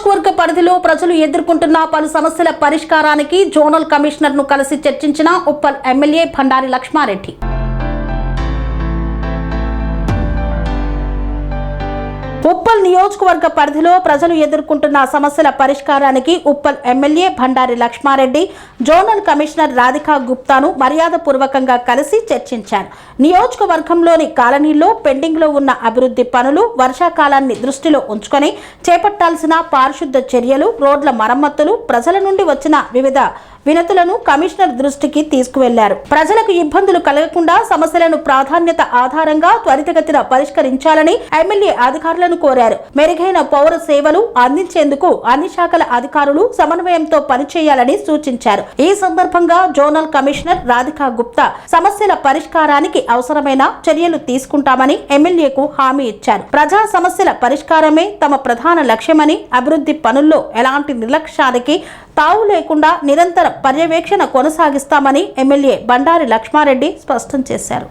నియోజకవర్గ పరిధిలో ప్రజలు ఎదుర్కొంటున్న పలు సమస్యల పరిష్కారానికి జోనల్ కమిషనర్ ను కలిసి చర్చించిన ఉప్పల్ ఎమ్మెల్యే బండారి లక్ష్మారెడ్డి. ఉప్పల్ నియోజకవర్గ పరిధిలో ప్రజలు ఎదుర్కొంటున్న సమస్యల పరిష్కారానికి Uppal MLA Bandari Lakshma Reddy zonal commissioner Radhika గుప్తాను మర్యాదపూర్వకంగా కలిసి చర్చించారు. నియోజకవర్గంలోని కాలనీల్లో పెండింగ్లో ఉన్న అభివృద్ధి పనులు, వర్షాకాలాన్ని దృష్టిలో ఉంచుకొని చేపట్టాల్సిన పారిశుద్ధ చర్యలు, రోడ్ల మరమ్మతులు, ప్రజల నుండి వచ్చిన వివిధ వినతులను కమిషనర్ దృష్టికి తీసుకువెళ్లారు. ప్రజలకు ఇబ్బందులు కలగకుండా సమస్యలను ప్రాధాన్యత ఆధారంగా త్వరితగతిన పరిష్కరించాలని ఎమ్మెల్యే అధికారులను కోరారు. మెరుగైన పౌర సేవలు అందించేందుకు అన్ని శాఖల అధికారులు సమన్వయంతో పనిచేయాలని సూచించారు. ఈ సందర్భంగా జోనల్ కమిషనర్ రాధికా గుప్తా సమస్యల పరిష్కారానికి అవసరమైన చర్యలు తీసుకుంటామని ఎమ్మెల్యేకు హామీ ఇచ్చారు. ప్రజా సమస్యల పరిష్కారమే తమ ప్రధాన లక్ష్యమని, అభివృద్ధి పనుల్లో ఎలాంటి నిర్లక్ష్యానికి తావు లేకుండా నిరంతర పర్యవేక్షణ కొనసాగిస్తామని ఎమ్మెల్యే బండారి లక్ష్మారెడ్డి స్పష్టం చేశారు.